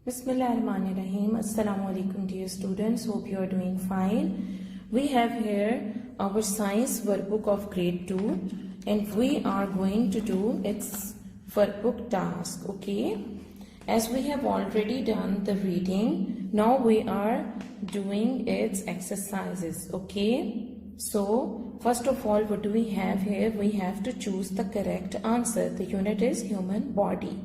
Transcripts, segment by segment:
Bismillahirrahmanirrahim. Assalamu alaikum dear students. Hope you are doing fine. We have here our science workbook of grade 2 and we are going to do its workbook task. Okay. As we have already done the reading, now we are doing its exercises. Okay. So first of all, what do we have here? We have to choose the correct answer. The unit is human body.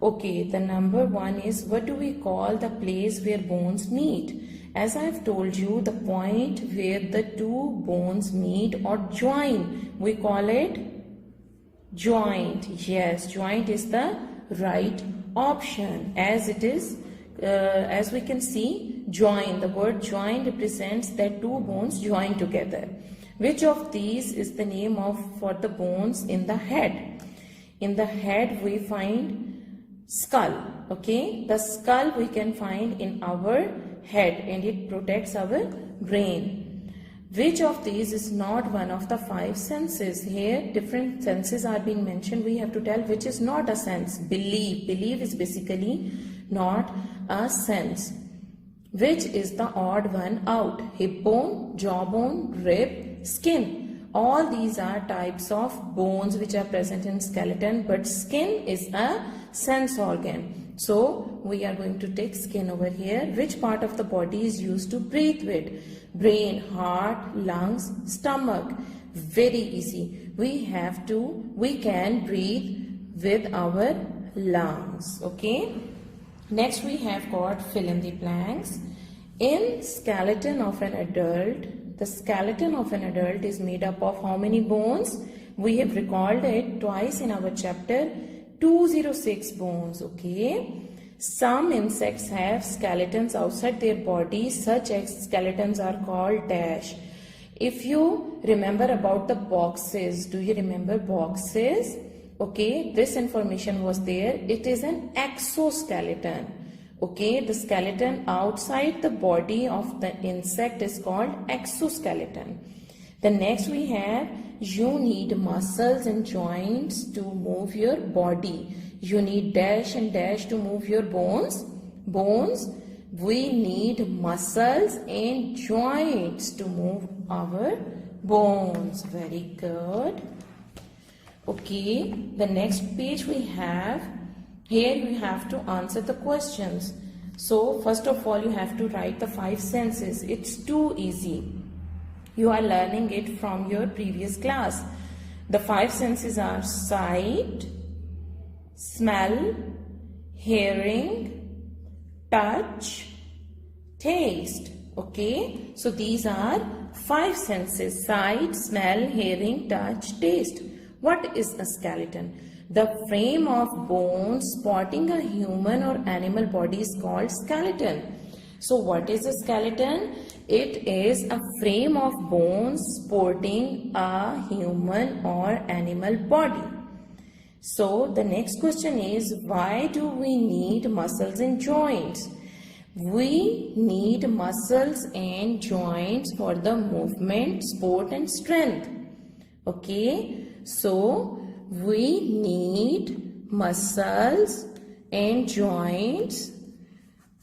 Okay, the number 1 is, what do we call the place where bones meet? As I have told you, the point where the two bones meet or join, we call it joint. Yes, joint is the right option. As it is, as we can see, join. The word join represents that two bones join together. Which of these is the name for the bones in the head? In the head we find skull. Okay, the skull we can find in our head and it protects our brain. Which of these is not one of the 5 senses? Here different senses are being mentioned. We have to tell which is not a sense. Believe is basically not a sense. Which is the odd one out? Hip bone, jawbone, rib, skin. All these are types of bones which are present in skeleton, but skin is a sense organ. So we are going to take skin over here. Which part of the body is used to breathe with? Brain, heart, lungs, stomach. Very easy. We can breathe with our lungs. Okay. Next we have got fill in the blanks. In skeleton of an adult, the skeleton of an adult is made up of how many bones? We have recalled it twice in our chapter. 206 bones. Okay. Some insects have skeletons outside their bodies. Such skeletons are called dash. If you remember about the boxes, do you remember boxes? Okay, this information was there. It is an exoskeleton. Okay, the skeleton outside the body of the insect is called exoskeleton. The next we have, you need muscles and joints to move your body. You need dash and dash to move your bones. We need muscles and joints to move our bones. Very good. Okay, the next page we have, here you have to answer the questions. So first of all you have to write the 5 senses. It's too easy. You are learning it from your previous class. The 5 senses are sight, smell, hearing, touch, taste. Okay, so these are 5 senses: sight, smell, hearing, touch, taste. What is a skeleton? The frame of bones supporting a human or animal body is called skeleton. So what is a skeleton? It is a frame of bones supporting a human or animal body. So the next question is, why do we need muscles and joints? We need muscles and joints for the movement, sport and strength. Okay, so we need muscles and joints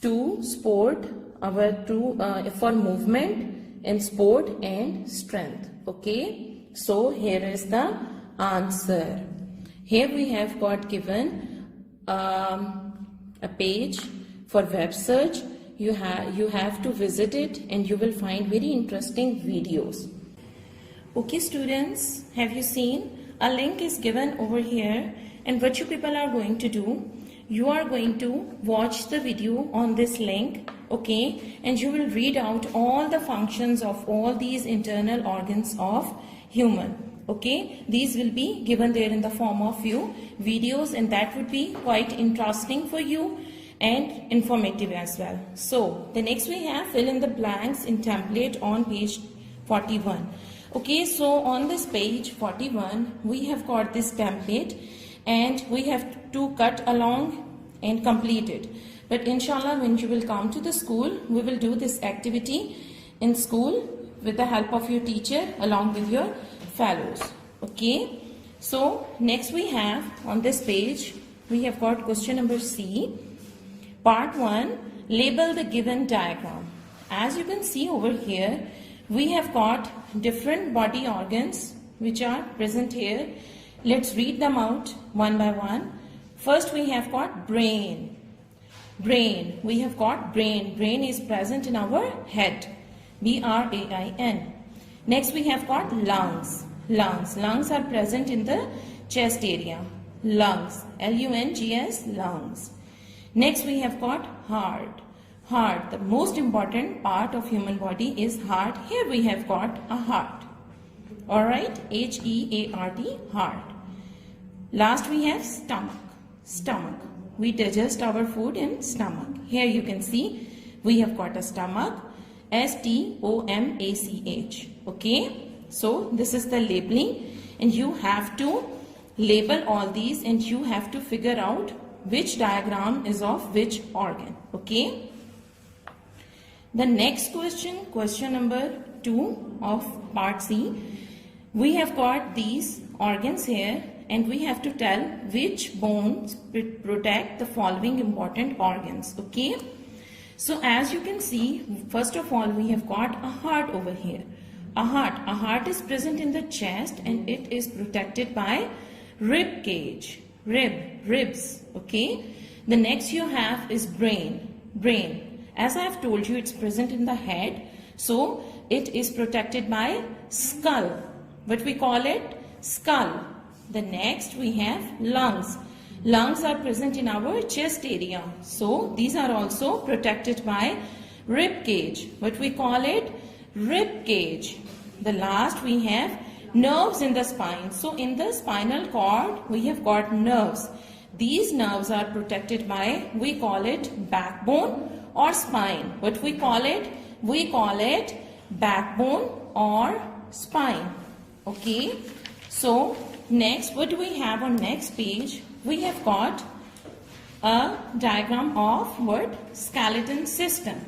to support our for movement and sport and strength. Okay, so here is the answer. Here we have got given a page for web search. You have to visit it and you will find very interesting videos. Okay students, have you seen? A link is given over here, and what you people are going to do, you are going to watch the video on this link, okay, and you will read out all the functions of all these internal organs of human. Okay, these will be given there in the form of few videos, and that would be quite interesting for you and informative as well. So the next we have fill in the blanks in template on page 41. Okay, so on this page 41 we have got this template and we have to cut along and complete it. But inshallah, when you will come to the school, we will do this activity in school with the help of your teacher along with your fellows. Okay, so next we have on this page we have got question number C. Part 1, label the given diagram. As you can see over here, we have got different body organs which are present here. Let's read them out one by one. First we have got brain. Brain. We have got brain. Brain is present in our head. B-R-A-I-N. Next we have got lungs. Lungs. Lungs are present in the chest area. Lungs. L-U-N-G-S. Lungs. Next we have got heart. Heart. The most important part of human body is heart. Here we have got a heart. Alright. H-E-A-R-T. Heart. Last we have stomach. Stomach. We digest our food in stomach. Here you can see we have got a stomach. S-T-O-M-A-C-H. Okay. So this is the labeling, and you have to label all these and you have to figure out which diagram is of which organ. Okay. The next question, question number 2 of part C. We have got these organs here and we have to tell which bones protect the following important organs. Okay. So as you can see, first of all we have got a heart over here. A heart. A heart is present in the chest and it is protected by rib cage. Ribs. Okay. The next you have is brain. Brain. As I have told you, it's present in the head. So it is protected by skull. What we call it? Skull. The next we have lungs. Lungs are present in our chest area. So these are also protected by rib cage. What we call it? Rib cage. The last we have nerves in the spine. So in the spinal cord we have got nerves. These nerves are protected by, we call it backbone or spine. What we call it? We call it backbone or spine. Okay. So next, what do we have on next page? We have got a diagram of what? Skeleton system.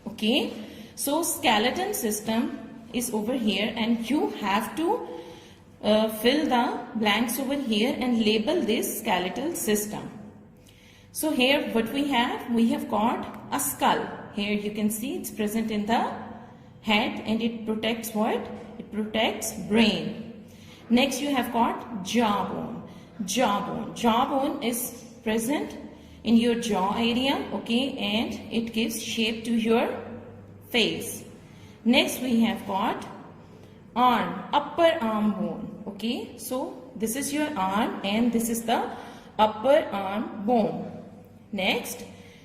Okay. So skeleton system is over here and you have to fill the blanks over here and label this skeletal system. So here what we have got a skull. Here you can see it's present in the head and it protects what? It protects brain. Next you have got jawbone. Jawbone. Jawbone is present in your jaw area, okay, and it gives shape to your face. Next we have got arm, upper arm bone. Okay, so this is your arm and this is the upper arm bone. Next,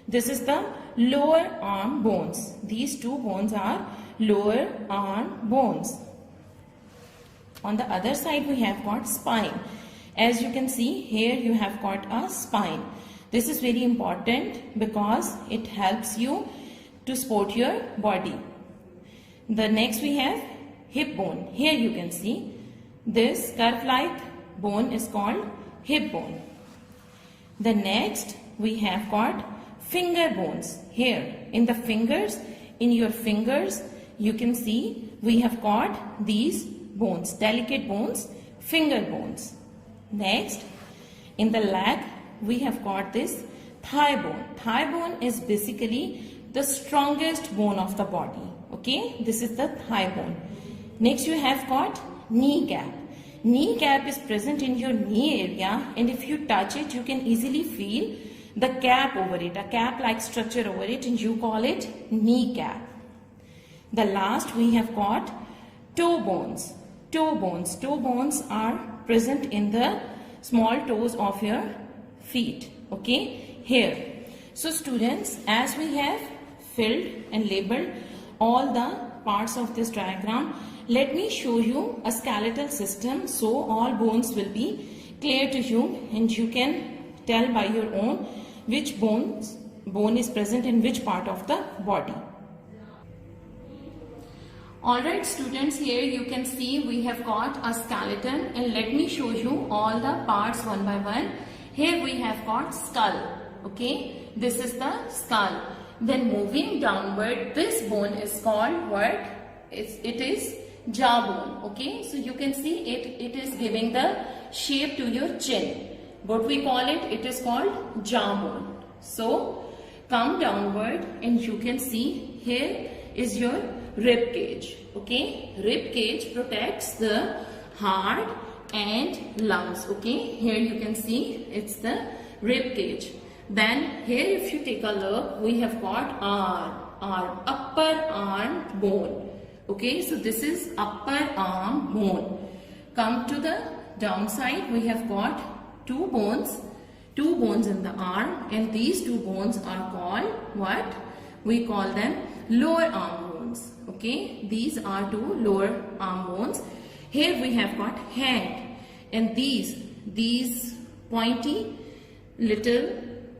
this is the lower arm bones. These two bones are lower arm bones. On the other side we have got spine. As you can see here you have got a spine. This is very important because it helps you to support your body. The next we have hip bone. Here you can see this curve-like bone is called hip bone. The next we have got finger bones. Here in the fingers, in your fingers you can see we have got these bones, delicate bones, finger bones. Next in the leg we have got this thigh bone. Thigh bone is basically the strongest bone of the body. Okay, this is the thigh bone. Next you have got kneecap. Kneecap is present in your knee area and if you touch it you can easily feel the cap over it, a cap like structure over it, and you call it kneecap. The last we have got toe bones. Toe bones. Toe bones are present in the small toes of your feet. Okay, here. So students, as we have filled and labeled all the parts of this diagram, let me show you a skeletal system so all bones will be clear to you and you can tell by your own which bone is present in which part of the body. Alright students, here you can see we have got a skeleton and let me show you all the parts one by one. Here we have got skull. Okay, this is the skull. Then moving downward, this bone is called what? It is jawbone. Okay, so you can see it is giving the shape to your chin. What we call it? It is called jawbone. So come downward and you can see here is your rib cage. Okay, rib cage protects the heart and lungs. Okay, here you can see it's the rib cage. Then here if you take a look, we have got arm, upper arm bone. Okay, so this is upper arm bone. Come to the downside, we have got two bones in the arm, and these two bones are called what? We call them lower arm bones. Okay, these are two lower arm bones. Here we have got hand, and these pointy little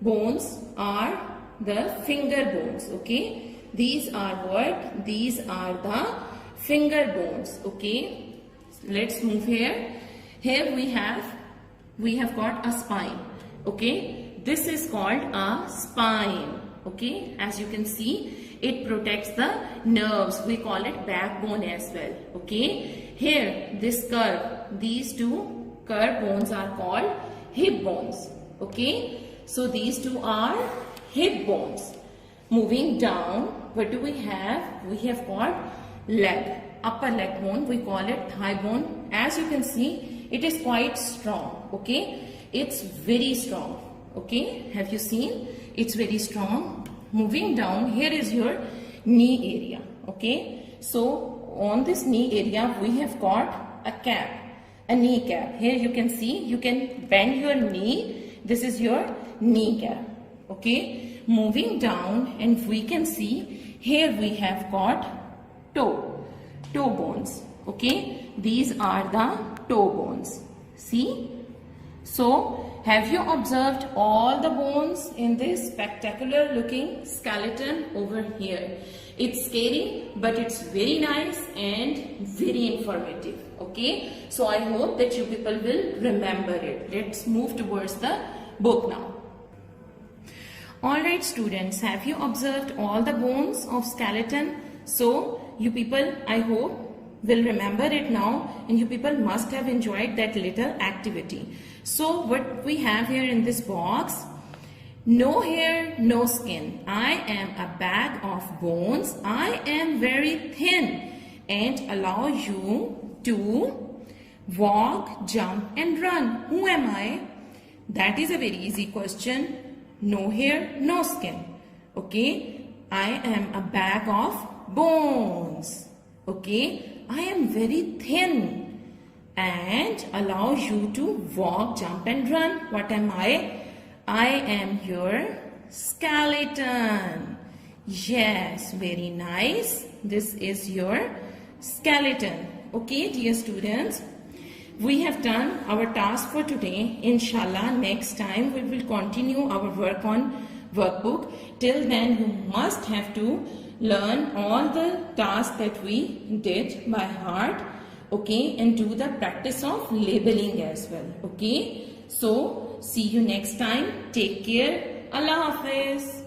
bones are the finger bones. Okay, these are what? These are the finger bones. Okay, let's move here. Here we have got a spine. Okay, this is called a spine. Okay, as you can see, it protects the nerves. We call it backbone as well. Okay, here this curve, these two curve bones are called hip bones. Okay, so these two are hip bones. Moving down, what do we have? We have got leg, upper leg bone. We call it thigh bone. As you can see, it is quite strong. Okay, it's very strong. Okay, have you seen? It's very strong. Moving down, here is your knee area. Okay, so on this knee area we have got a cap, a knee cap. Here you can see, you can bend your knee. This is your knee cap. Okay, moving down, and we can see here we have got toe bones. Okay, these are the toe bones. See? So, have you observed all the bones in this spectacular looking skeleton over here? It's scary, but it's very nice and very informative. Okay, so I hope that you people will remember it. Let's move towards the book now. Alright students, have you observed all the bones of skeleton? So, you people, I hope, will remember it now, and you people must have enjoyed that little activity. So what we have here in this box: no hair, no skin. I am a bag of bones. I am very thin and allow you to walk, jump and run. Who am I? That is a very easy question. No hair, no skin. Okay, I am a bag of bones. Okay, I am very thin and allow you to walk, jump and run. What am I? I am your skeleton. Yes, very nice. This is your skeleton. Okay, dear students, we have done our task for today. Inshallah, next time we will continue our work on workbook. Till then, you must have to learn all the tasks that we did by heart. Okay, and do the practice of labeling as well. Okay, so see you next time. Take care. Allah Hafiz.